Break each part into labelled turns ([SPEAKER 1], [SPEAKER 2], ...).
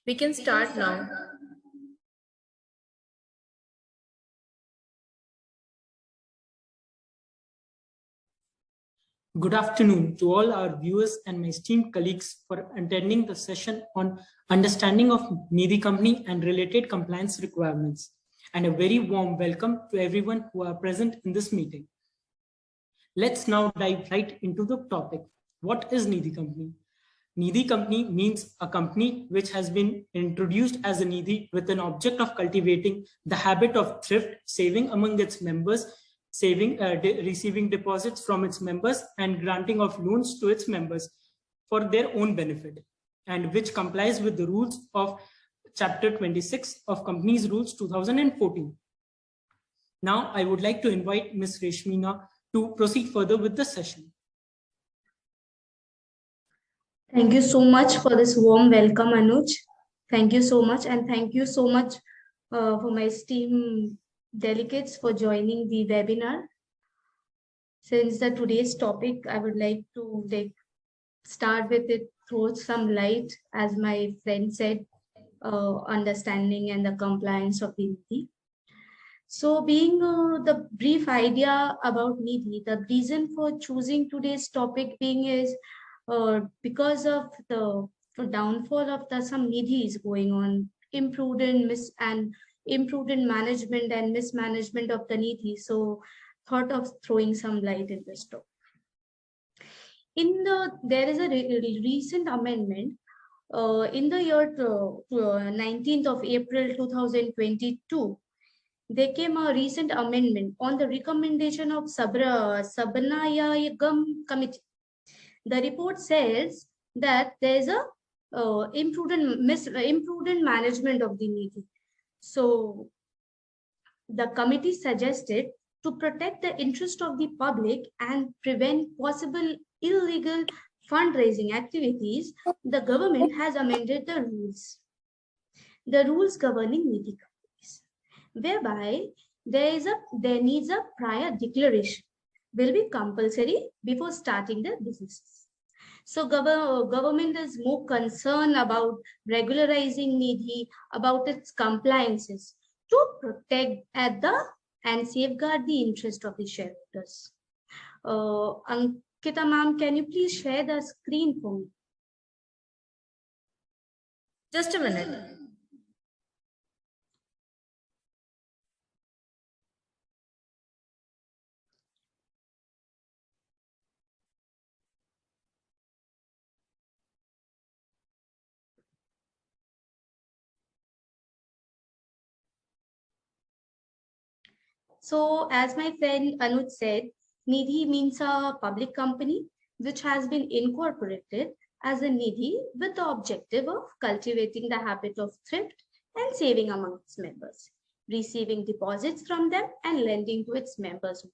[SPEAKER 1] We can start now.
[SPEAKER 2] Good afternoon to all our viewers and my esteemed colleagues for attending the session on understanding of Nidhi company and related compliance requirements. And a very warm welcome to everyone who are present in this meeting. Let's now dive right into the topic. What is Nidhi company? Nidhi company means a company which has been introduced as a Nidhi with an object of cultivating the habit of thrift, saving among its members, receiving deposits from its members and granting of loans to its members for their own benefit, and which complies with the rules of Chapter 26 of Companies Rules 2014. Now, I would like to invite Ms. Reshmina to proceed further with the session.
[SPEAKER 3] Thank you so much for this warm welcome, Anuj. Thank you so much, and thank you so much for my esteemed delegates for joining the webinar. Since today's topic, I would like to start with it, throw some light, as my friend said, understanding and the compliance of the Nidhi. So being the brief idea about Nidhi, the reason for choosing today's topic being is because of the downfall of some Nidhis going on, imprudent management and mismanagement of the Nidhi. So thought of throwing some light in this topic. There is a recent amendment in the year 19th of April 2022. There came a recent amendment on the recommendation of Sabanayagam Committee. The report says that there is a imprudent management of the Nidhi. So the committee suggested to protect the interest of the public and prevent possible illegal fundraising activities, the government has amended the rules governing Nidhi companies, whereby there needs a prior declaration will be compulsory before starting the businesses. So government is more concerned about regularizing Nidhi, about its compliances to protect and safeguard the interest of the shareholders. Ankita ma'am, can you please share the screen for me?
[SPEAKER 1] Just a minute.
[SPEAKER 3] So as my friend Anuj said, Nidhi means a public company which has been incorporated as a Nidhi with the objective of cultivating the habit of thrift and saving among its members, receiving deposits from them and lending to its members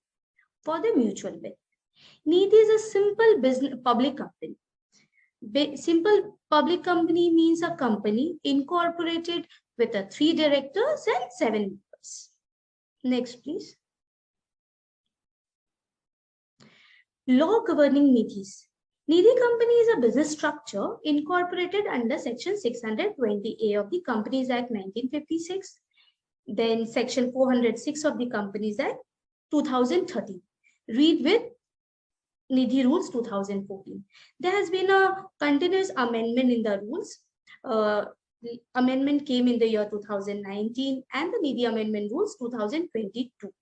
[SPEAKER 3] for the mutual benefit. Nidhi is a simple public company. Simple public company means a company incorporated with 3 directors and 7 members. Next, please. Law governing Nidhis. Nidhi company is a business structure incorporated under Section 620A of the Companies Act 1956, then Section 406 of the Companies Act 2013. Read with Nidhi Rules 2014. There has been a continuous amendment in the rules. The amendment came in the year 2019 and the Nidhi Amendment Rules 2022.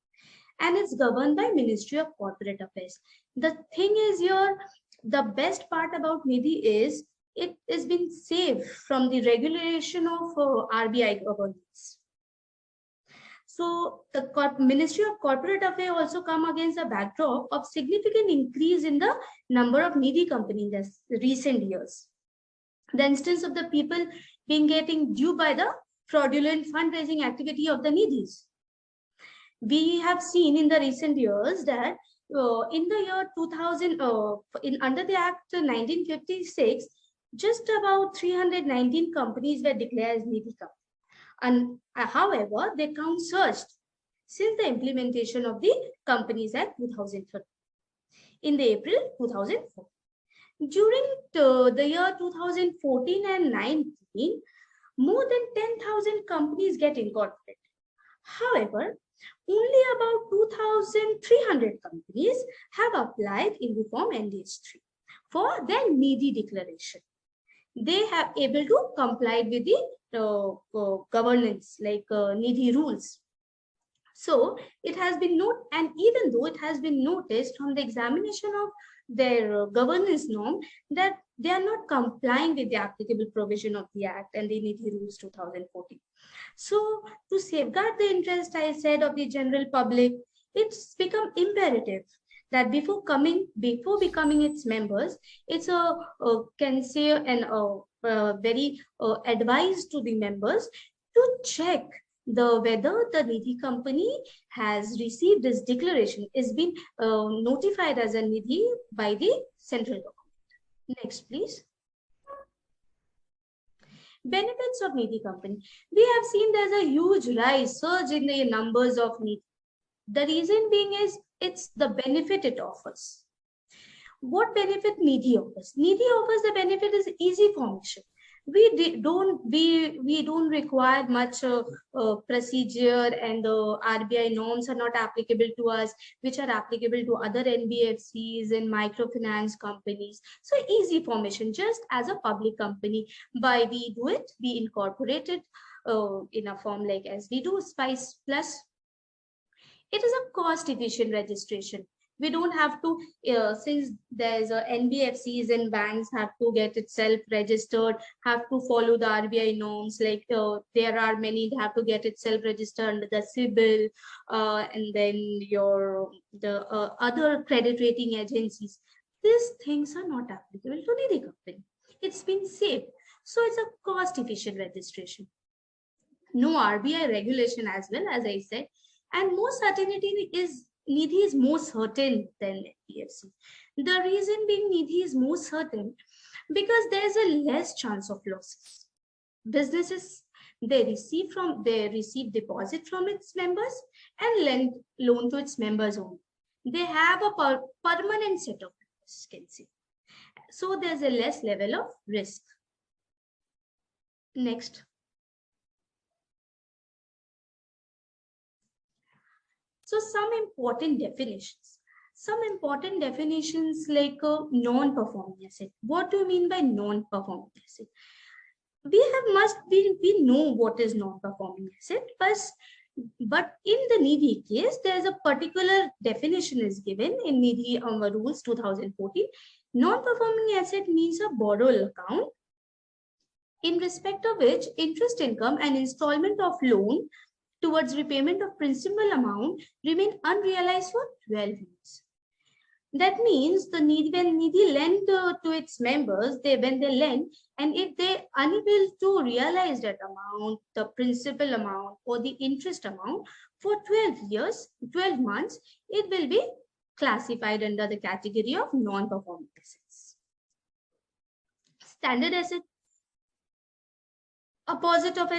[SPEAKER 3] And it's governed by Ministry of Corporate Affairs. The thing is here, the best part about Nidhi is it has been saved from the regulation of RBI governance. So the Ministry of Corporate Affairs also come against the backdrop of significant increase in the number of Nidhi companies in the recent years. The instance of the people getting due by the fraudulent fundraising activity of the Nidhis. We have seen in the recent years that in the year 2000, under the Act 1956, just about 319 companies were declared as Nidhi companies. And however, their count surged since the implementation of the Companies Act 2013 in the April 2004. During the year 2014 and 19, more than 10,000 companies get incorporated. However, only about 2,300 companies have applied in the form NDH3 for their Nidhi declaration. They have able to comply with the governance like Nidhi rules. So it has been noted, and even though it has been noticed from the examination of their governance norm that they are not complying with the applicable provision of the Act and the Nidhi Rules 2014. So to safeguard the interest, I said, of the general public, it's become imperative that before becoming its members, it's can say very advised to the members to check whether the Nidhi company has received this declaration, is been notified as a Nidhi by the central government. Next, please. Benefits of Nidhi company. We have seen there's a huge surge in the numbers of Nidhi. The reason being is it's the benefit it offers. What benefit Nidhi offers? Nidhi offers the benefit is easy formation. We don't require much procedure, and the RBI norms are not applicable to us, which are applicable to other NBFCs and microfinance companies. So easy formation, just as a public company. By we do it, we incorporate it in a form like as we do Spice Plus. It is a cost efficient registration. We don't have to, since there's NBFCs and banks have to get itself registered, have to follow the RBI norms, like there are many that have to get itself registered under the CIBIL, and then the other credit rating agencies. These things are not applicable to Nidhi company. It's been saved. So it's a cost efficient registration. No RBI regulation as well, as I said, and more certainty is Nidhi is more certain than NBFC. The reason being Nidhi is more certain because there's a less chance of losses. Businesses, they receive deposit from its members and lend loan to its members only. They have a permanent set of members, you can see. So there's a less level of risk. Next. So some important definitions. Some important definitions like non-performing asset. What do you mean by non-performing asset? We know what is non-performing asset, but in the Nidhi case, there is a particular definition is given in Nidhi Rules 2014. Non-performing asset means a borrowed account in respect of which interest income and installment of loan towards repayment of principal amount remain unrealized for 12 months. That means when Nidhi lend to its members, when they lend, and if they unable to realize that amount, the principal amount or the interest amount for 12 months, it will be classified under the category of non-performing assets. Standard asset. Opposite of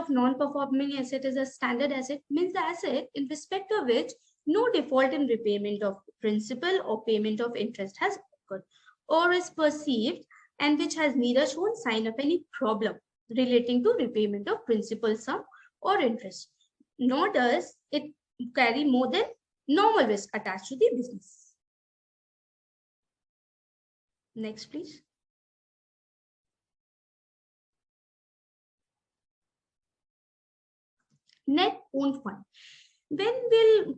[SPEAKER 3] non-performing asset is a standard asset, means the asset in respect of which no default in repayment of principal or payment of interest has occurred or is perceived, and which has neither shown sign of any problem relating to repayment of principal sum or interest, nor does it carry more than normal risk attached to the business. Next, please. Net owned fund. When we'll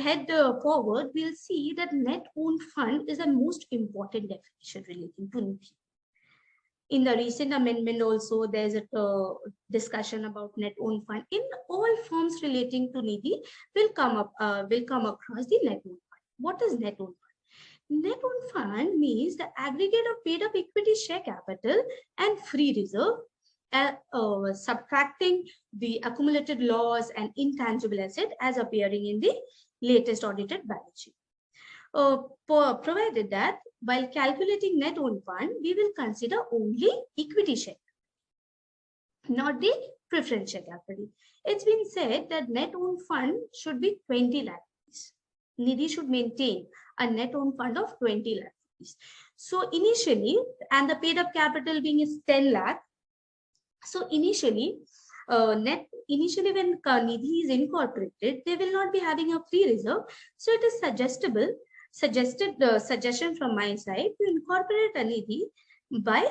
[SPEAKER 3] head forward, we'll see that net owned fund is the most important definition relating to Nidhi. In the recent amendment also, there's a discussion about net owned fund. In all forms relating to Nidhi, will come across the net owned fund. What is net owned fund? Net owned fund means the aggregate of paid up equity share capital and free reserve, subtracting the accumulated loss and intangible asset as appearing in the latest audited balance sheet. Provided that while calculating net owned fund, we will consider only equity share, not the preference share capital. It's been said that net owned fund should be 20 lakh rupees. Nidhi should maintain a net owned fund of 20 lakh rupees. So initially, and the paid up capital being is 10 lakh, So initially, initially when Nidhi is incorporated, they will not be having a free reserve. So it is suggestion from my side to incorporate a Nidhi by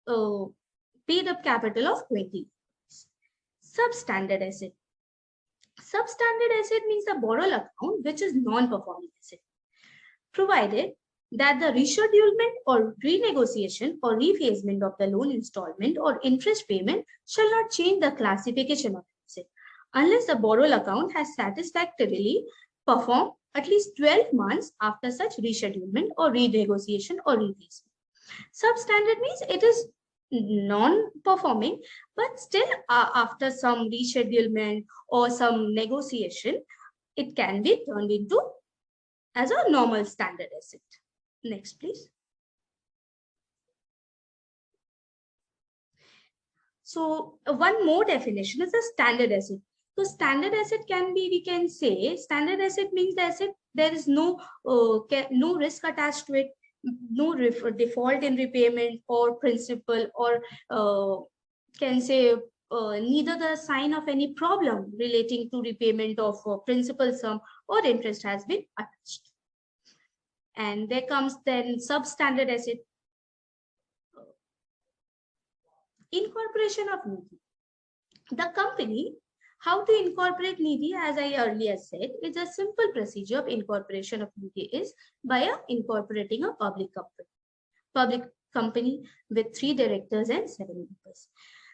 [SPEAKER 3] uh, paid up capital of 20. Substandard asset. Substandard asset means a borrowed account which is non-performing asset, provided that the reschedulement or renegotiation or rephasement of the loan installment or interest payment shall not change the classification of asset unless the borrowed account has satisfactorily performed at least 12 months after such reschedulement or renegotiation or rephasement. Substandard means it is non-performing, but still after some reschedulement or some negotiation, it can be turned into as a normal standard asset. Next, please. So one more definition is a standard asset. So standard asset can be, we can say, standard asset means the asset there is no risk attached to it, no default in repayment or principal, or can say neither the sign of any problem relating to repayment of principal sum or interest has been attached. And there comes then substandard asset. Incorporation of Nidhi. The company, how to incorporate Nidhi, as I earlier said, is a simple procedure of incorporation of Nidhi is by incorporating a public company with 3 directors and 7 members.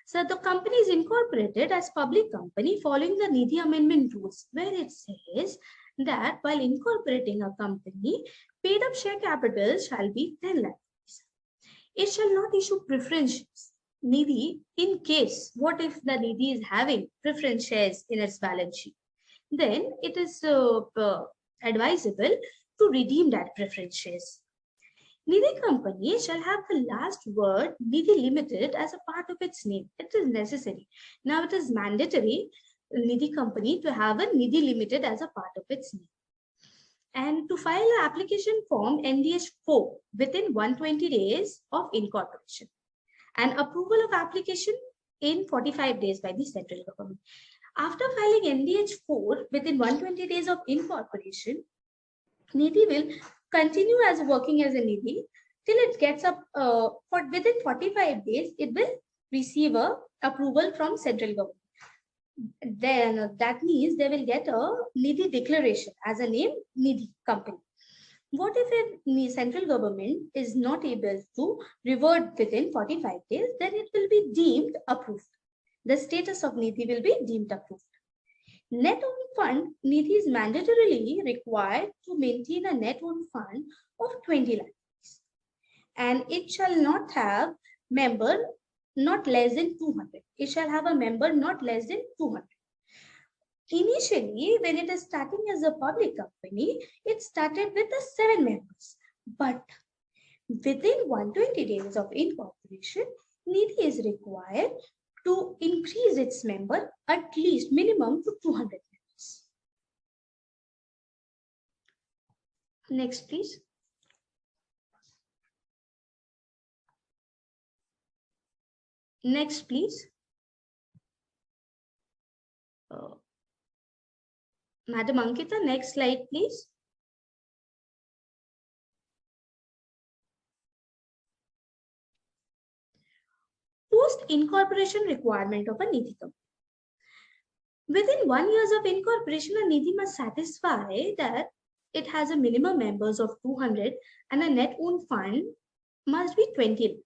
[SPEAKER 3] So the company is incorporated as public company following the Nidhi amendment rules, where it says that while incorporating a company, paid up share capital shall be 10 lakh. It shall not issue preference shares. Nidhi, in case, what if the Nidhi is having preference shares in its balance sheet? Then it is advisable to redeem that preference shares. Nidhi company shall have the last word Nidhi Limited as a part of its name. It is necessary. Now it is mandatory Nidhi company to have a Nidhi Limited as a part of its name. And to file an application form NDH 4 within 120 days of incorporation, and approval of application in 45 days by the central government. After filing NDH 4 within 120 days of incorporation, Nidhi will continue as working as a Nidhi till it gets up for within 45 days, it will receive a approval from central government. Then that means they will get a Nidhi declaration as a name Nidhi company. What if a central government is not able to revert within 45 days? Then it will be deemed approved. The status of Nidhi will be deemed approved. Net own fund, Nidhi is mandatorily required to maintain a net own fund of 20 lakhs. And it shall not have member not less than 200. It shall have a member not less than 200. Initially, when it is starting as a public company, it started with the 7 members. But within 120 days of incorporation, Nidhi is required to increase its member at least minimum to 200 members. Next, please. Next, please. Madam Ankita, next slide, please. Post-incorporation requirement of a Nidhi company. Within 1 year of incorporation, a Nidhi must satisfy that it has a minimum members of 200 and a net owned fund must be 20.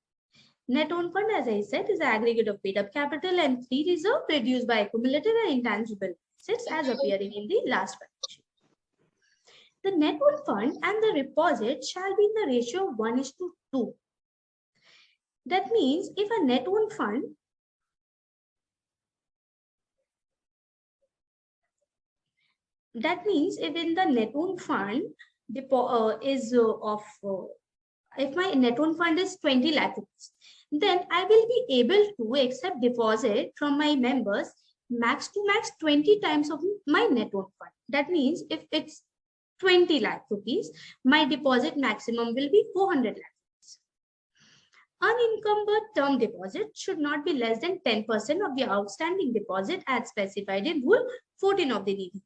[SPEAKER 3] Net owned fund, as I said, is the aggregate of paid up capital and free reserve reduced by accumulated and intangible assets as appearing in the last financial. The net owned fund and the deposit shall be in the ratio of 1:2. That means if a net owned fund if in the net owned fund if my net owned fund is 20 lakh rupees, then I will be able to accept deposit from my members max to max 20 times of my net owned fund. That means if it's 20 lakh rupees, my deposit maximum will be 400 lakh rupees. Unencumbered term deposit should not be less than 10% of the outstanding deposit as specified in Rule 14 of the Nidhi.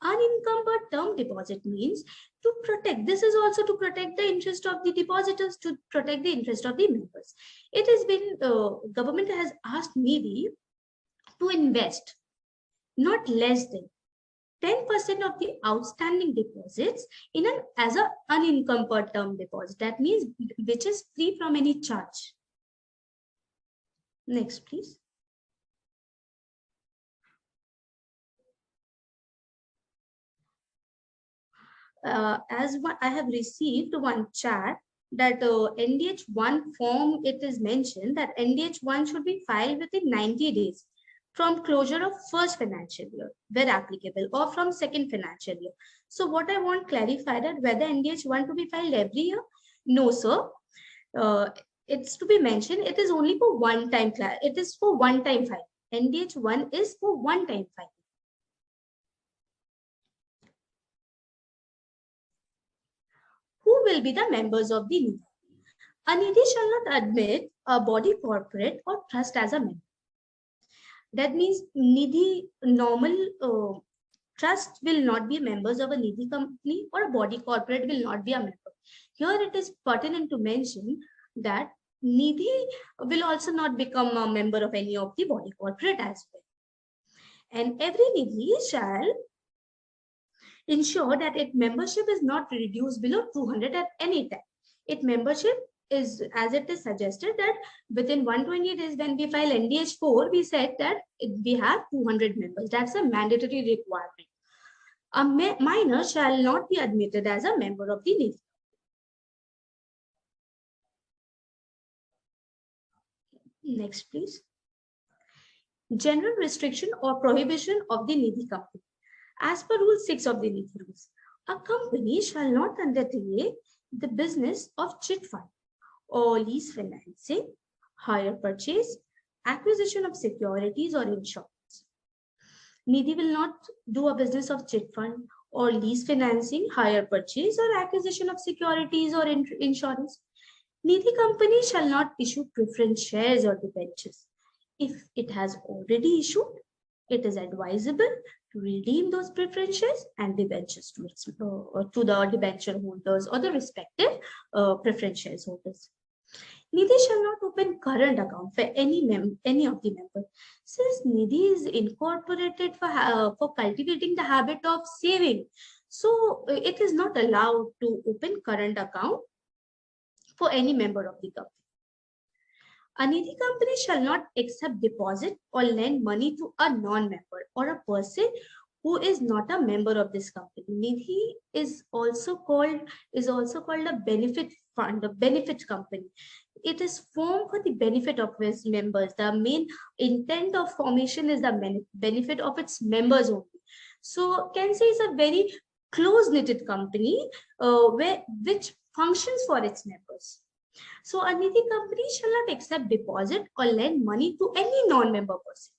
[SPEAKER 3] Unencumbered term deposit means to protect. This is also to protect the interest of the depositors, to protect the interest of the members. It has been, government has asked Nidhi to invest not less than 10% of the outstanding deposits in an as an unencumbered term deposit. That means which is free from any charge. Next, please. As I have received one chat that NDH1 form, it is mentioned that NDH1 should be filed within 90 days from closure of first financial year, where applicable, or from second financial year. So what I want clarified that whether NDH1 to be filed every year? No, sir. It's to be mentioned, it is only for one time, it is for one time file. NDH1 is for one time file. Who will be the members of the Nidhi? A Nidhi shall not admit a body corporate or trust as a member. That means Nidhi normal trust will not be members of a Nidhi company, or a body corporate will not be a member. Here it is pertinent to mention that Nidhi will also not become a member of any of the body corporate as well. And every Nidhi shall ensure that its membership is not reduced below 200 at any time. Its membership is, as it is suggested, that within 120 days when we file NDH4, we said that we have 200 members. That's a mandatory requirement. A minor shall not be admitted as a member of the Nidhi. Next, please. General restriction or prohibition of the Nidhi company. As per Rule 6 of the Nidhi rules, a company shall not undertake the business of chit fund or lease financing, hire purchase, acquisition of securities or insurance. Nidhi will not do a business of chit fund or lease financing, hire purchase or acquisition of securities or insurance. Nidhi company shall not issue preference shares or debentures. If it has already issued, it is advisable to redeem those preference shares and debentures to the debenture holders or the respective preference shares holders. Nidhi shall not open current account for any of the members. Since Nidhi is incorporated for cultivating the habit of saving, so it is not allowed to open current account for any member of the company. A Nidhi company shall not accept deposit or lend money to a non-member or a person who is not a member of this company. Nidhi is also called a benefit fund, a benefit company. It is formed for the benefit of its members. The main intent of formation is the benefit of its members only. So can say it's a very close-knitted company which functions for its members. So a Nidhi company shall not accept deposit or lend money to any non-member person.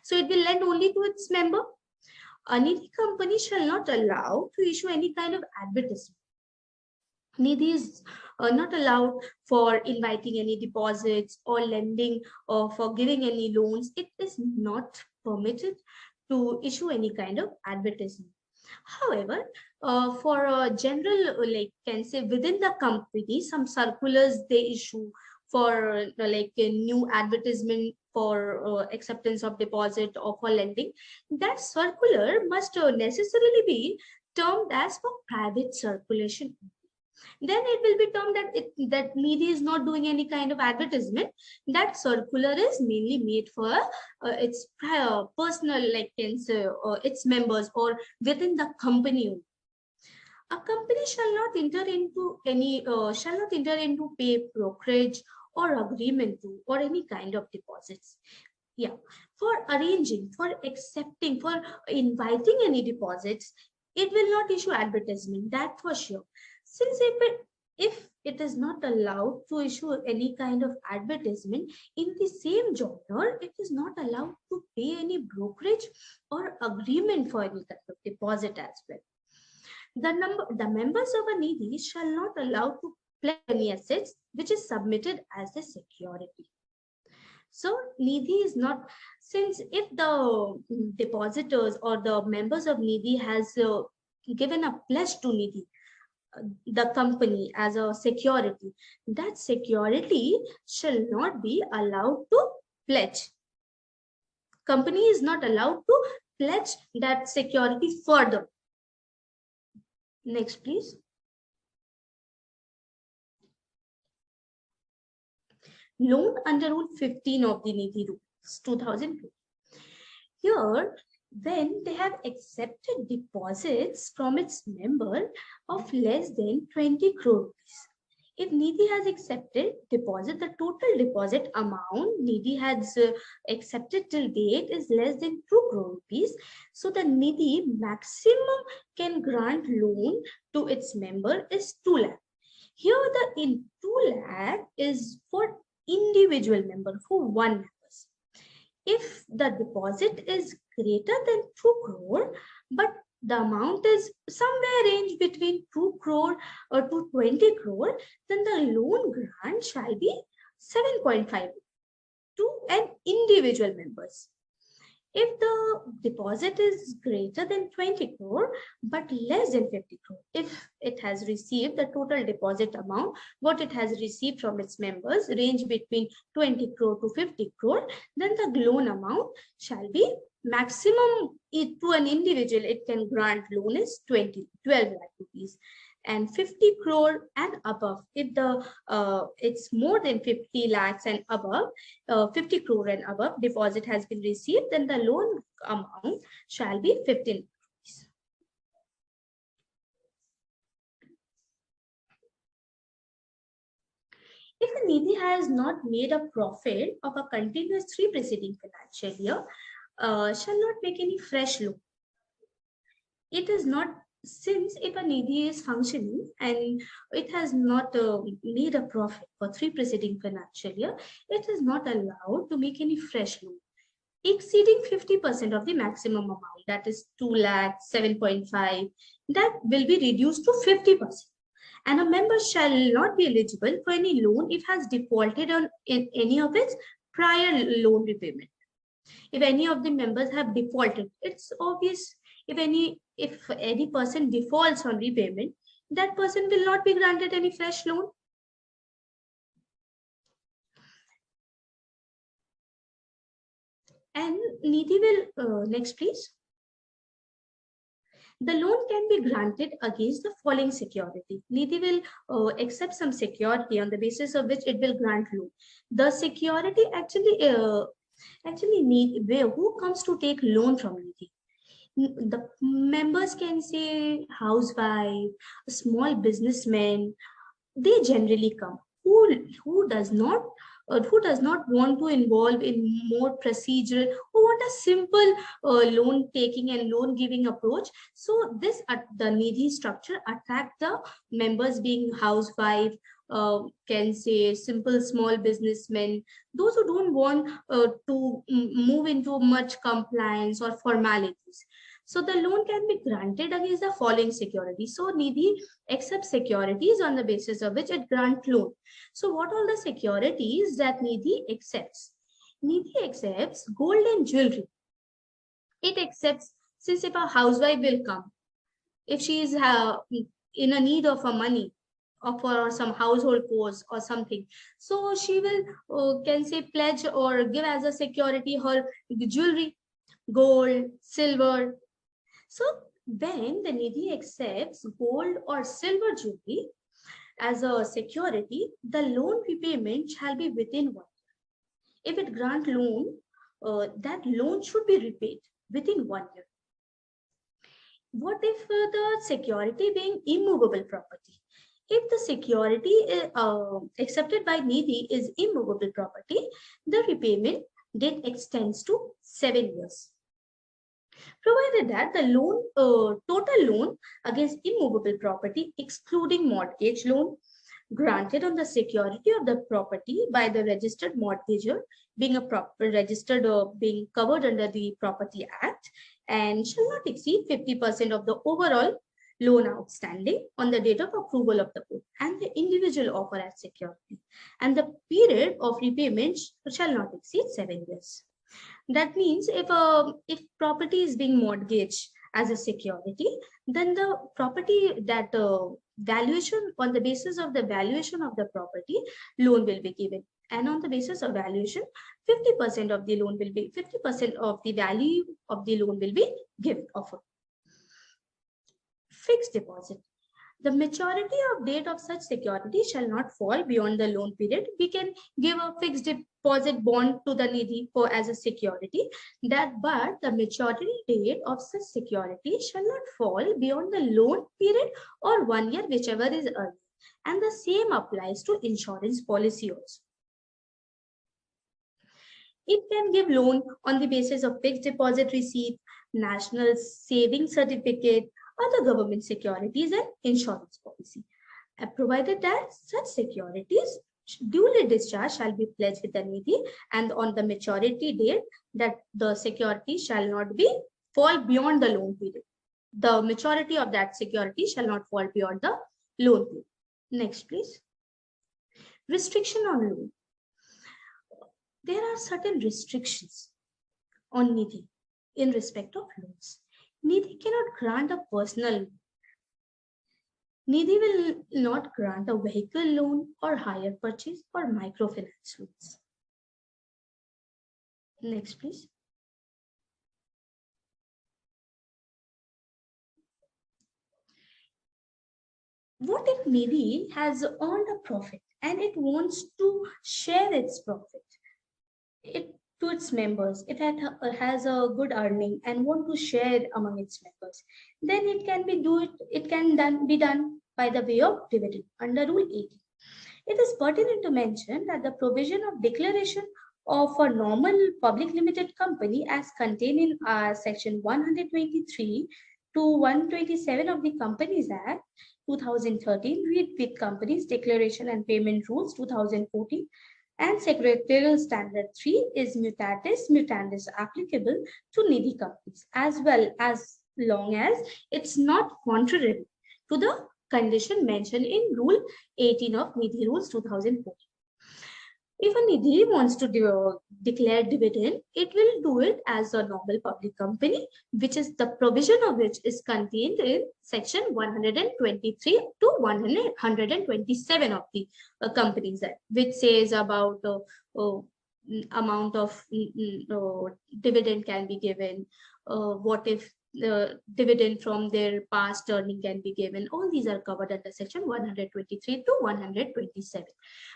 [SPEAKER 3] So it will lend only to its member. A Nidhi company shall not allow to issue any kind of advertisement. Nidhi is not allowed for inviting any deposits or lending or for giving any loans. It is not permitted to issue any kind of advertisement. However, for a general, like can say within the company, some circulars they issue for like a new advertisement for acceptance of deposit or for lending. That circular must necessarily be termed as for private circulation. Then it will be termed that Nidhi is not doing any kind of advertisement. That circular is mainly made for its personal, like can say, its members or within the company. A company shall not enter into pay brokerage or agreement to or any kind of deposits. Yeah, for arranging, for accepting, for inviting any deposits, it will not issue advertisement. That for sure. Since if it is not allowed to issue any kind of advertisement in the same genre, it is not allowed to pay any brokerage or agreement for any kind of deposit as well. The members of a Nidhi shall not allow to pledge any assets which is submitted as a security. So Nidhi is not, since if the depositors or the members of Nidhi has given a pledge to Nidhi, the company as a security, that security shall not be allowed to pledge. Company is not allowed to pledge that security further. Next, please. Loan under Rule 15 of the Nidhi Rules 2002. Here, when they have accepted deposits from its member of less than 20 crore rupees. If Nidhi has accepted deposit, the total deposit amount Nidhi has accepted till date is less than 2 crore rupees. So the Nidhi maximum can grant loan to its member is 2 lakh. Here the in 2 lakh is for individual member, for one members. If the deposit is greater than 2 crore, but the amount is somewhere range between 2 crore to 20 crore, then the loan grant shall be 7.5 to an individual members. If the deposit is greater than 20 crore but less than 50 crore, if it has received the total deposit amount, what it has received from its members range between 20 crore to 50 crore, then the loan amount shall be maximum to an individual it can grant loan is 12 lakh rupees. And 50 crore and above, if the it's more than 50 lakhs and above, 50 crore and above deposit has been received, then the loan amount shall be 15 rupees. If a Nidhi has not made a profit of a continuous 3 preceding financial year, shall not make any fresh loan. It is not, since if a Nidhi is functioning and it has not made a profit for 3 preceding financial year, it is not allowed to make any fresh loan exceeding 50% of the maximum amount, that is 2 lakh, 7.5, that will be reduced to 50%. And a member shall not be eligible for any loan if has defaulted on in any of its prior loan repayment. If any of the members have defaulted, it's obvious. If any person defaults on repayment, that person will not be granted any fresh loan. And Nidhi will, next please. The loan can be granted against the following security. Nidhi will accept some security on the basis of which it will grant loan. The security actually need where who comes to take loan from Nidhi? The members can say housewife, small businessmen. They generally come. Who does not want to involve in more procedure, who want a simple loan taking and loan giving approach. So this the Nidhi structure attract the members being housewife, can say simple small businessmen, those who don't want to move into much compliance or formalities. So the loan can be granted against the following security. So Nidhi accepts securities on the basis of which it grants loan. So what are the securities that Nidhi accepts? Nidhi accepts gold and jewelry. It accepts, since if a housewife will come, if she is in a need of a money or for some household course or something, so she will can say pledge or give as a security her jewelry, gold, silver. So when the Nidhi accepts gold or silver jewelry as a security, the loan repayment shall be within 1 year. If it grant loan, that loan should be repaid within 1 year. What if the security being immovable property? If the security accepted by Nidhi is immovable property, the repayment date extends to 7 years. Provided that the loan, total loan against immovable property, excluding mortgage loan, granted on the security of the property by the registered mortgager, being a proper registered or being covered under the Property Act, and shall not exceed 50% of the overall loan outstanding on the date of approval of the board and the individual offer as security. And the period of repayment shall not exceed 7 years. That means if property is being mortgaged as a security, then the property that valuation, on the basis of the valuation of the property, loan will be given. And on the basis of valuation, 50% of the loan will be 50% of the value of the loan will be given offered. Fixed deposit. The maturity of date of such security shall not fall beyond the loan period. We can give a fixed deposit bond to the Nidhi for as a security, but the maturity date of such security shall not fall beyond the loan period or 1 year, whichever is earlier. And the same applies to insurance policy also. It can give loan on the basis of fixed deposit receipt, national savings certificate, other government securities and insurance policy, provided that such securities duly discharged shall be pledged with the Nidhi, and on the maturity date that the security shall not be fall beyond the loan period. The maturity of that security shall not fall beyond the loan period. Next, please. Restriction on loan. There are certain restrictions on Nidhi in respect of loans. Nidhi cannot grant a personal loan. Nidhi will not grant a vehicle loan or hire purchase or microfinance loans. Next, please. What if Nidhi has earned a profit and it wants to share its profit to its members? It has a good earning and want to share among its members. Then it can be done by the way of dividend under Rule 18. It is pertinent to mention that the provision of declaration of a normal public limited company as contained in section 123 to 127 of the Companies Act 2013 with Companies Declaration and Payment Rules 2014 and Secretarial Standard 3 is mutatis mutandis applicable to Nidhi companies, as well as long as it's not contrary to the condition mentioned in Rule 18 of Nidhi Rules 2014. If a Nidhi wants to declare dividend, it will do it as a normal public company, which is the provision of which is contained in section 123 to 127 of the Companies Act, which says about amount of dividend can be given, what if the dividend from their past earning can be given. All these are covered under section 123 to 127.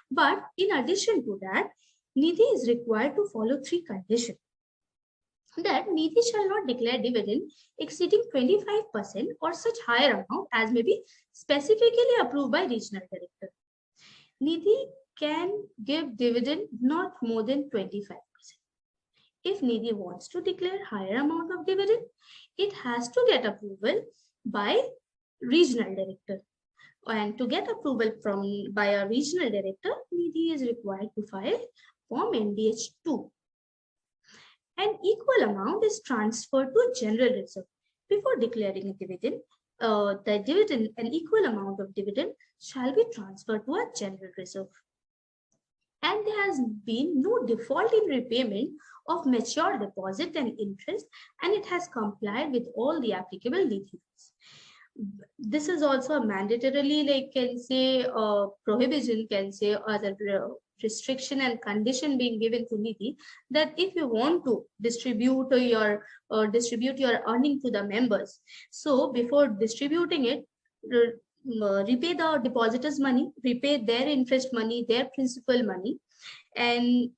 [SPEAKER 3] But in addition to that, Nidhi is required to follow 3 conditions. That Nidhi shall not declare dividend exceeding 25% or such higher amount as may be specifically approved by regional director. Nidhi can give dividend not more than 25%. If Nidhi wants to declare higher amount of dividend, it has to get approval by regional director. And to get approval by a regional director, Nidhi is required to file Form NDH2. An equal amount is transferred to general reserve. Before declaring a dividend, an equal amount of dividend shall be transferred to a general reserve. And there has been no default in repayment of mature deposit and interest, and it has complied with all the applicable Nidhi rules. This is also a mandatorily, prohibition, or the restriction and condition being given to Nidhi, that if you want to distribute your earning to the members, so before distributing it, repay the depositors' money, repay their interest money, their principal money, and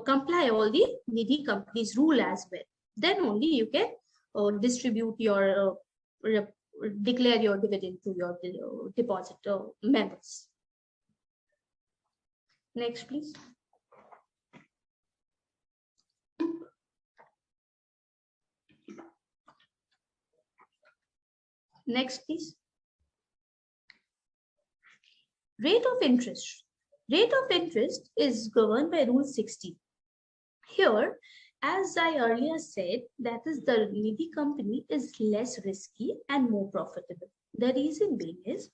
[SPEAKER 3] comply all the Nidhi companies rule as well. Then only you can distribute your declare your dividend to your deposit members. Next, please. Next, please. Rate of interest. Rate of interest is governed by Rule 60. Here, As I earlier said, that is the Nidhi company is less risky and more profitable. The reason being is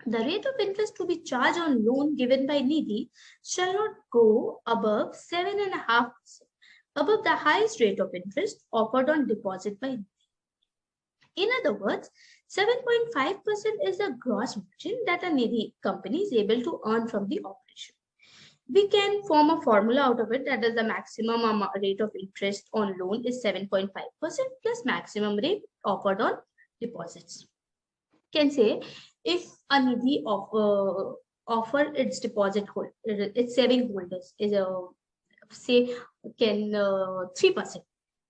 [SPEAKER 3] the rate of interest to be charged on loan given by Nidhi shall not go above 7.5%, above the highest rate of interest offered on deposit by Nidhi. In other words, 7.5% is the gross margin that a Nidhi company is able to earn from the operation. We can form a formula out of it, that is the maximum rate of interest on loan is 7.5% plus maximum rate offered on deposits. Can say if a Nidhi offer its deposit hold, its saving holders is say can 3%,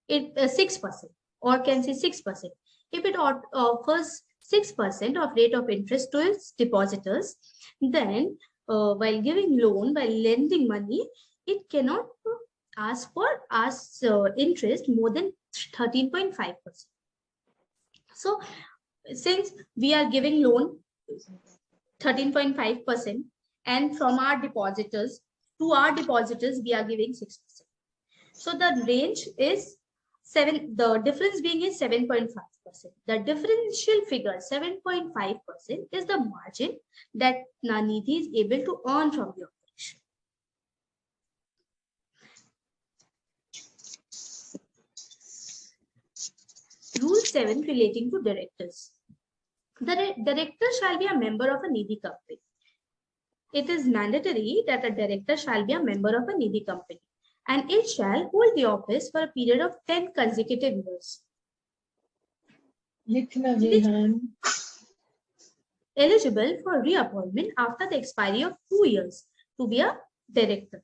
[SPEAKER 3] it 6%, or can say 6%. If it offers 6% of rate of interest to its depositors, then while giving loan, while lending money, it cannot ask interest more than 13.5%. So since we are giving loan 13.5%, and from our depositors to our depositors we are giving 6%. So the range is 7, the difference being is 7.5%. The differential figure 7.5% is the margin that Nidhi is able to earn from the operation. Rule 7 relating to directors. The director shall be a member of a Nidhi company. It is mandatory that a director shall be a member of a Nidhi company, and it shall hold the office for a period of 10 consecutive years. Eligible for reappointment after the expiry of 2 years to be a director.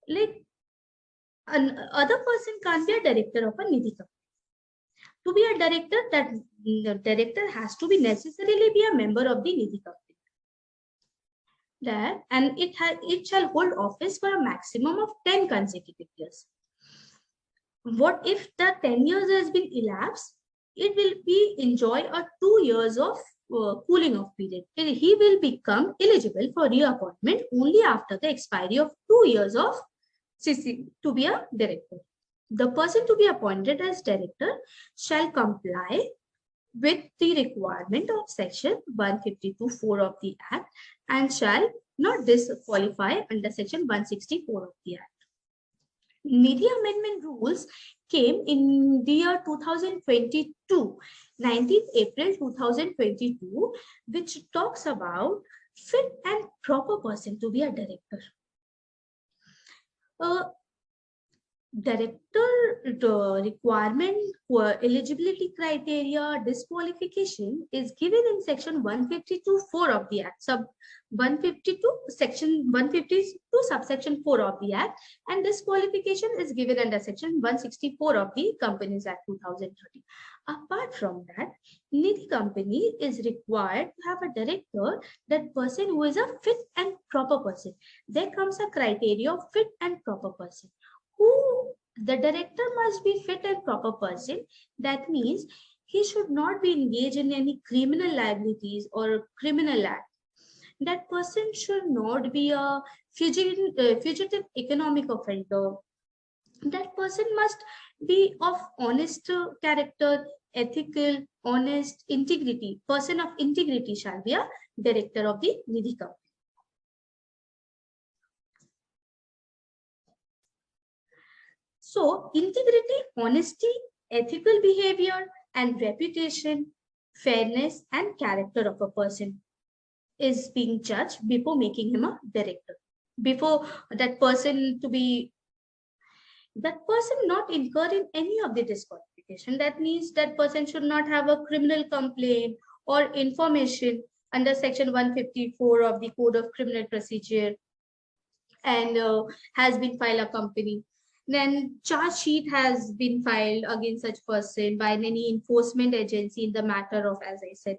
[SPEAKER 3] Like other person can't be a director of a Nidhi company. To be a director, that the director has to be necessarily be a member of the Nidhi company. That and it shall hold office for a maximum of 10 consecutive years. What if the 10 years has been elapsed? It will be enjoy a 2 years of cooling off period. He will become eligible for reappointment only after the expiry of 2 years of CC to be a director. The person to be appointed as director shall comply with the requirement of section 152(4) of the Act and shall not disqualify under section 164 of the Act. Nidhi amendment rules came in the year 2022, 19th April 2022, which talks about fit and proper person to be a director. Director requirement for eligibility criteria disqualification is given in section 152(4) of the Act, sub 152 section 152 subsection 4 of the Act, and disqualification is given under section 164 of the Companies Act 2013. Apart from that, Nidhi company is required to have a director, that person who is a fit and proper person. There comes a criteria of fit and proper person. Who the director must be fit and proper person. That means he should not be engaged in any criminal liabilities or criminal act. That person should not be a fugitive economic offender. That person must be of honest character, ethical, honest, integrity. Person of integrity shall be a director of the Nidhi company. So integrity, honesty, ethical behavior, and reputation, fairness, and character of a person is being judged before making him a director. Before that person not incur in any of the disqualification. That means that person should not have a criminal complaint or information under section 154 of the Code of Criminal Procedure and has been filed a company. Then charge sheet has been filed against such person by any enforcement agency in the matter of, as I said,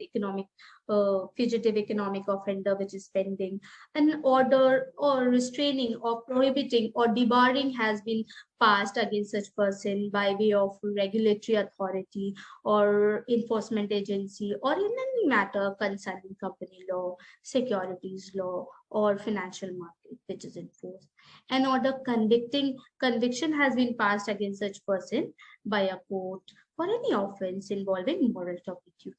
[SPEAKER 3] fugitive economic offender which is pending. An order or restraining or prohibiting or debarring has been passed against such person by way of regulatory authority or enforcement agency, or in any matter concerning company law, securities law, or financial market. which is in force. An order conviction has been passed against such person by a court for any offense involving moral turpitude.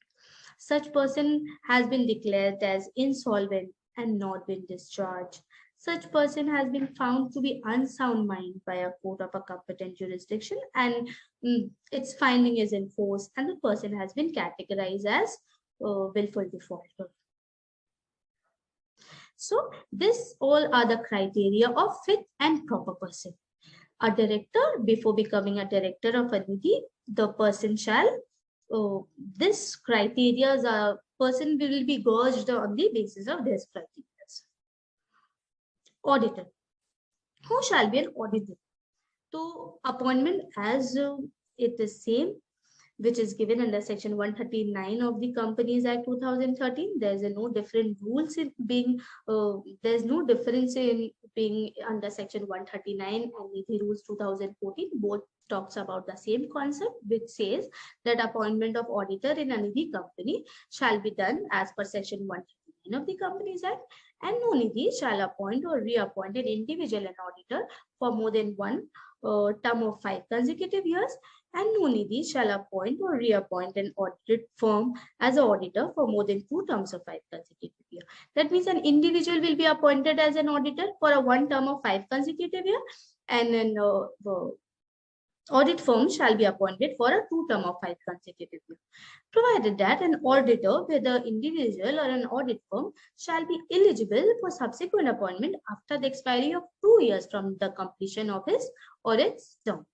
[SPEAKER 3] Such person has been declared as insolvent and not been discharged. Such person has been found to be unsound mind by a court of a competent jurisdiction, and its finding is in force, and the person has been categorized as willful defaulter. So this all are the criteria of fit and proper person. A director, before becoming a director of a Nidhi, the person shall this criteria, a person will be gauged on the basis of this criteria. Auditor. Who shall be an auditor? So appointment as it is same, which is given under section 139 of the Companies Act 2013. There's no different rules in being, there's no difference in being under section 139 and Nidhi rules 2014. Both talks about the same concept, which says that appointment of auditor in a Nidhi company shall be done as per section 139 of the Companies Act, and no Nidhi shall appoint or reappoint an individual an auditor for more than one term of 5 consecutive years, and no Nidhi shall appoint or reappoint an audit firm as an auditor for more than 2 terms of 5 consecutive years. That means an individual will be appointed as an auditor for a 1 term of 5 consecutive years, and an audit firm shall be appointed for a 2 term of 5 consecutive years, provided that an auditor, whether individual or an audit firm, shall be eligible for subsequent appointment after the expiry of 2 years from the completion of his or its term.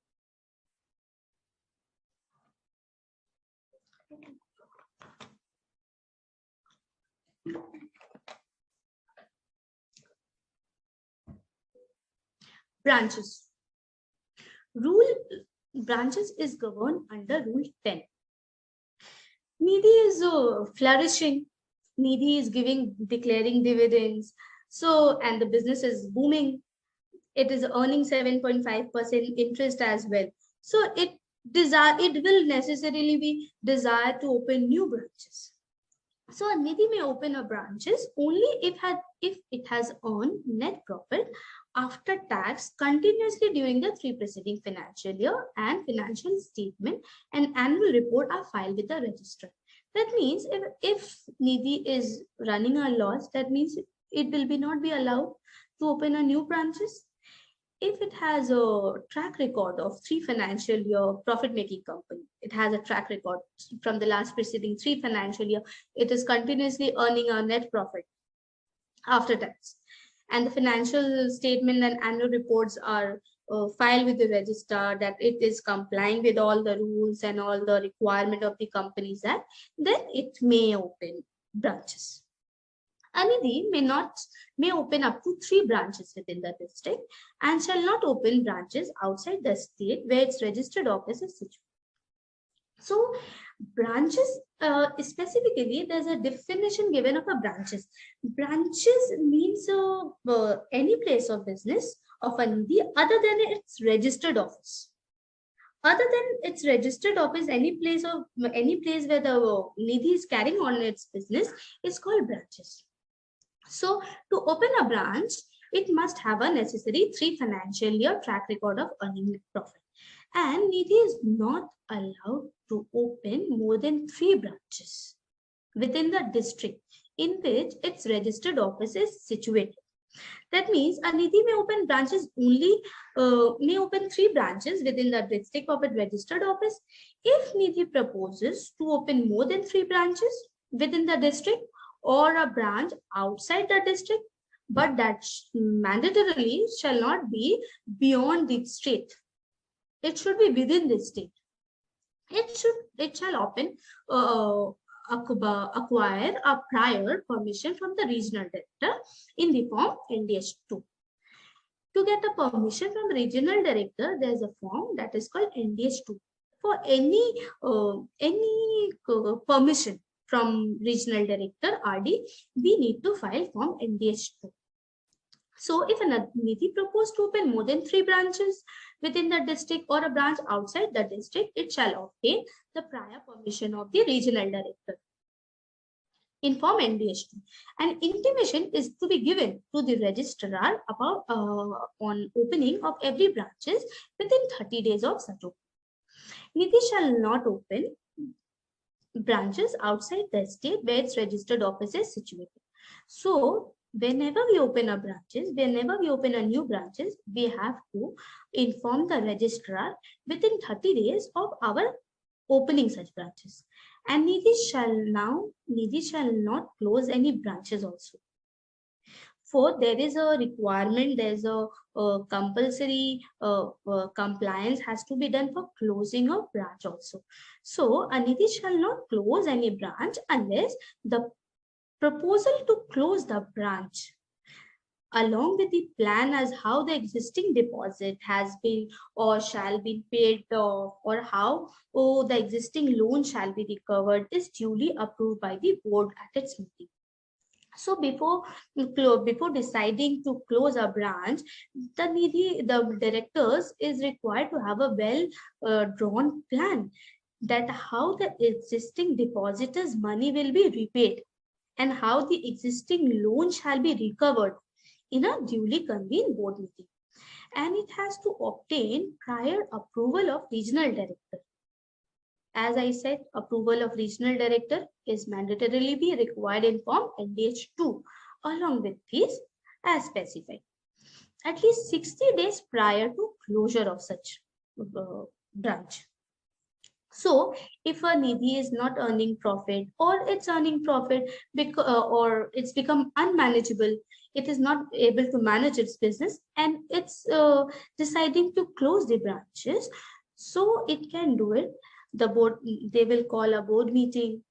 [SPEAKER 3] Branches. Branches is governed under Rule 10. Nidhi is flourishing. Nidhi is declaring dividends. So, and the business is booming. It is earning 7.5% interest as well. So it will necessarily be desired to open new branches. So a Nidhi may open a branches only if it has earned net profit after tax continuously during the 3 preceding financial year, and financial statement and annual report are filed with the registrar. That means if Nidhi is running a loss, that means it will not be allowed to open a new branches. If it has a track record of 3 financial year profit-making company, it has a track record from the last preceding 3 financial year, it is continuously earning a net profit after tax, and the financial statement and annual reports are filed with the registrar, that it is complying with all the rules and all the requirement of the Companies Act, then it may open branches. A Nidhi may open up to 3 branches within the district and shall not open branches outside the state where its registered office is situated. So branches, specifically, there's a definition given of a branches. Branches means any place of business of a Nidhi other than its registered office. Other than its registered office, any place where the Nidhi is carrying on its business is called branches. So to open a branch, it must have a necessary 3 financial year track record of earning profit. And Nidhi is not allowed to open more than 3 branches within the district in which its registered office is situated. That means a Nidhi may open branches only, may open 3 branches within the district of its registered office. If Nidhi proposes to open more than 3 branches within the district or a branch outside the district, but that mandatorily shall not be beyond the state. It should be within the state. It shall open acquire a prior permission from the regional director in the form NDH2. To get a permission from the regional director, there is a form that is called NDH2. For any permission from regional director RD, we need to file form NDH2. So if a Nidhi proposed to open more than 3 branches within the district or a branch outside the district, it shall obtain the prior permission of the regional director. inform NDH2. An intimation is to be given to the registrar about on opening of every branches within 30 days of such opening. Nidhi shall not open branches outside the state where its registered office is situated. So whenever we open a new branches, we have to inform the registrar within 30 days of our opening such branches. And Nidhi shall not close any branches also. For there is a requirement, there's a compulsory compliance has to be done for closing of branch also. So Nidhi shall not close any branch unless the proposal to close the branch along with the plan as how the existing deposit has been or shall be paid off, or how the existing loan shall be recovered, is duly approved by the board at its meeting. So before deciding to close a branch, the directors is required to have a well drawn plan that how the existing depositors' money will be repaid and how the existing loan shall be recovered in a duly convened board meeting. And it has to obtain prior approval of regional director. As I said, approval of regional director is mandatorily be required in form NDH2 along with fees as specified. At least 60 days prior to closure of such branch. So if a Nidhi is not earning profit, or it's earning profit or it's become unmanageable, it is not able to manage its business and it's deciding to close the branches, so it can do it. The board, they will call a board meeting.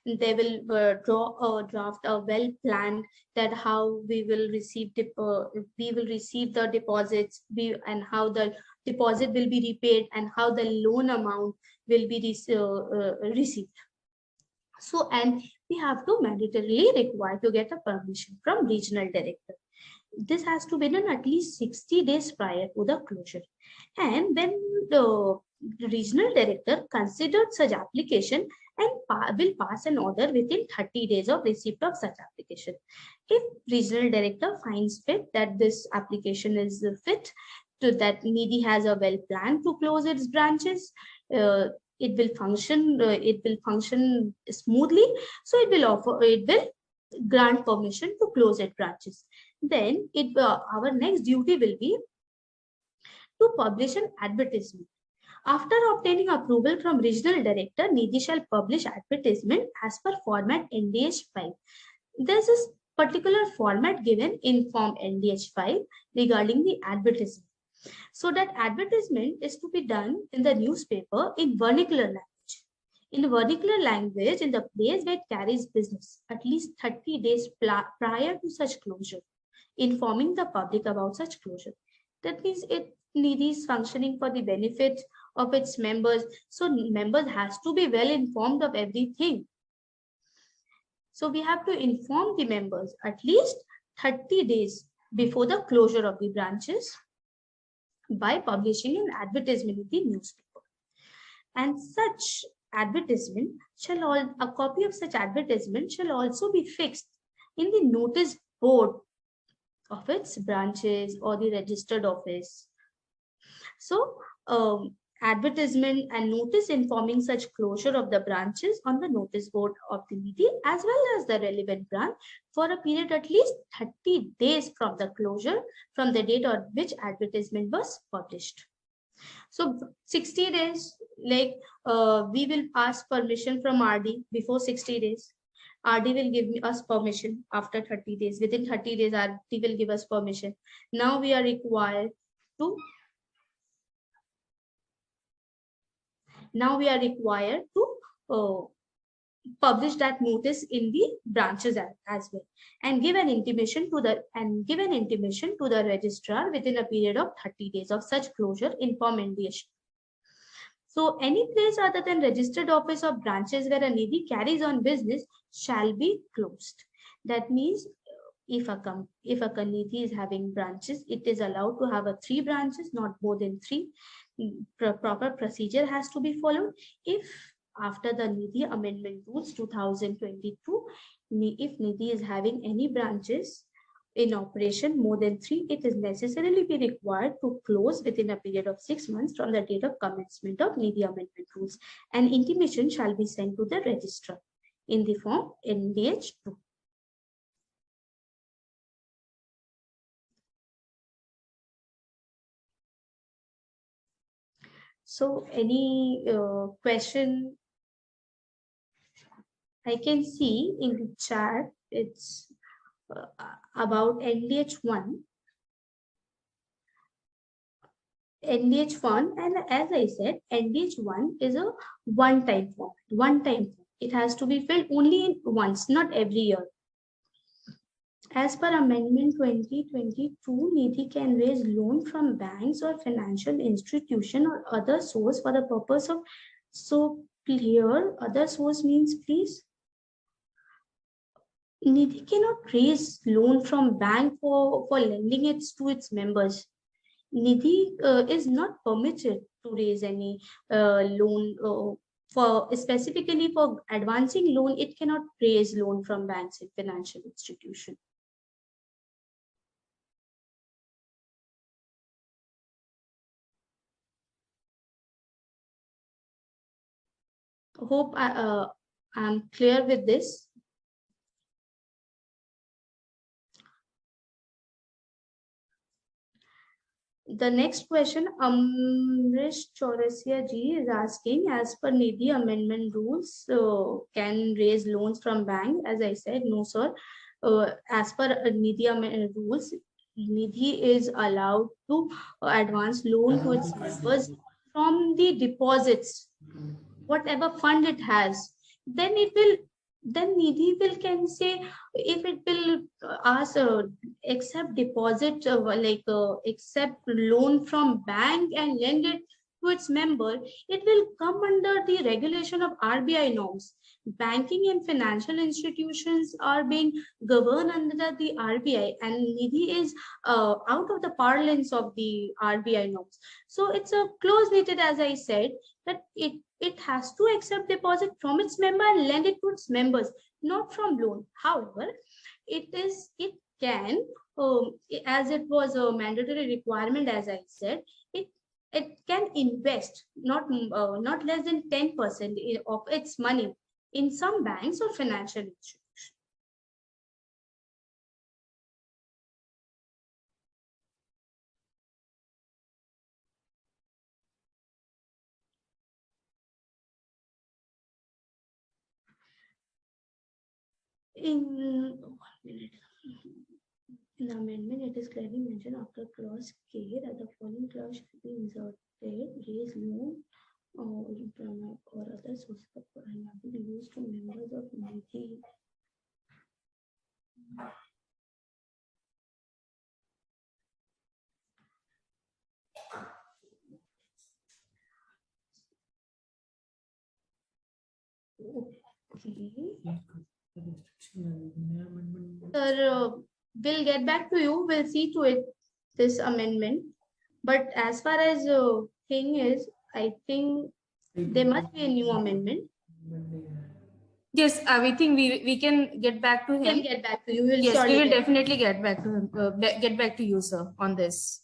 [SPEAKER 3] They will draft a well planned that how we will receive the deposits, and how the deposit will be repaid, and how the loan amount will be received. So, and we have to mandatorily require to get a permission from regional director. This has to be done at least 60 days prior to the closure. And when the regional director considered such application and will pass an order within 30 days of receipt of such application. If regional director finds fit that this application is fit, to that Nidhi has a well plan to close its branches, it will function smoothly. So it will grant permission to close its branches. Then our next duty will be to publish an advertisement. After obtaining approval from regional director, Nidhi shall publish advertisement as per format NDH5. There's this particular format given in form NDH5 regarding the advertisement. So that advertisement is to be done in the newspaper in vernacular language. In vernacular language, in the place where it carries business, at least 30 days prior to such closure, informing the public about such closure. That means Nidhi is functioning for the benefit of its members. So members has to be well informed of everything. So we have to inform the members at least 30 days before the closure of the branches by publishing an advertisement in the newspaper. And such advertisement a copy of such advertisement shall also be fixed in the notice board of its branches or the registered office. So advertisement and notice informing such closure of the branches on the notice board of the Nidhi as well as the relevant branch for a period at least 30 days from the closure, from the date on which advertisement was published. So 60 days, like we will ask permission from RD before 60 days. RD will give us permission after 30 days. Within 30 days, RD will give us permission. Now we are required to publish that notice in the branches as well, and give an intimation to the registrar within a period of 30 days of such closure in form NDH. So any place other than registered office or branches where a Nidhi carries on business shall be closed. That means if a Nidhi is having branches, it is allowed to have 3 branches, not more than 3. Proper procedure has to be followed. If after the Nidhi Amendment Rules 2022, if Nidhi is having any branches in operation more than 3, it is necessarily be required to close within a period of 6 months from the date of commencement of Nidhi Amendment Rules. An intimation shall be sent to the registrar in the form NDH2. So any question I can see in the chat, it's about NDH1. NDH1, and as I said, NDH1 is a one-time form. It has to be filled only once, not every year. As per Amendment 2022, Nidhi can raise loan from banks or financial institution or other source for the purpose of, so clear, other source means please. Nidhi cannot raise loan from bank for lending it to its members. Nidhi is not permitted to raise any loan for specifically for advancing loan. It cannot raise loan from banks and financial institution. Hope I'm clear with this. The next question, Amrish Chaurasia ji is asking, as per Nidhi Amendment Rules, can raise loans from bank? As I said, no, sir. As per Nidhi Amendment Rules, Nidhi is allowed to advance loan to its members from the deposits, whatever fund it has. Then Nidhi will can say if it will ask accept deposit accept loan from bank and lend it to its member, it will come under the regulation of RBI norms. Banking and financial institutions are being governed under the RBI, and Nidhi is out of the parlance of the RBI norms. So it's a close knitted, as I said, that it has to accept deposit from its member and lend it to its members, not from loan. However, it can, as it was a mandatory requirement, as I said, it can invest not less than 10% of its money in some banks or financial institutions. In 1 minute. In the amendment, it is clearly mentioned after clause K that the following clause should be inserted: raise loan or other sources of and not be used to members of Nidhi. Okay. Sir, we'll get back to you. We'll see to it, this amendment. But as far as thing is, I think there must be a new amendment.
[SPEAKER 1] Yes, we think we can get back to him.
[SPEAKER 3] We'll get back to you.
[SPEAKER 1] Yes, we will definitely get back to him. Get back to you, sir, on this.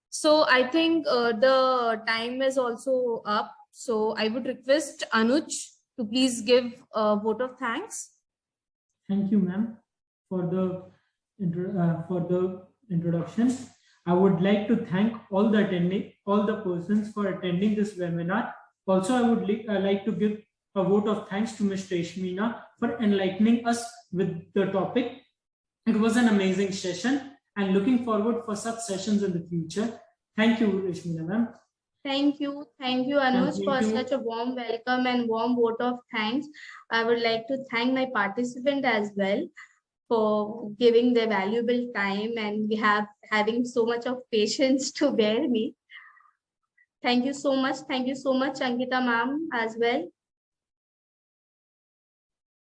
[SPEAKER 1] So I think the time is also up. So I would request Anuj to please give a vote of thanks.
[SPEAKER 2] Thank you, ma'am, for the introduction. I would like to thank all the persons for attending this webinar. Also, I would like to give a vote of thanks to Ms. Reshmina for enlightening us with the topic. It was an amazing session and looking forward for such sessions in the future. Thank you, Reshmina, ma'am.
[SPEAKER 3] Thank you, Anuj, for such a warm welcome and warm vote of thanks. I would like to thank my participant as well for giving their valuable time and having so much of patience to bear me. Thank you so much. Thank you so much, Ankita ma'am, as well.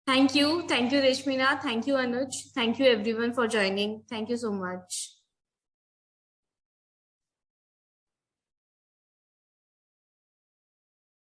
[SPEAKER 1] Thank you, Reshmina. Thank you, Anuj. Thank you, everyone, for joining. Thank you so much.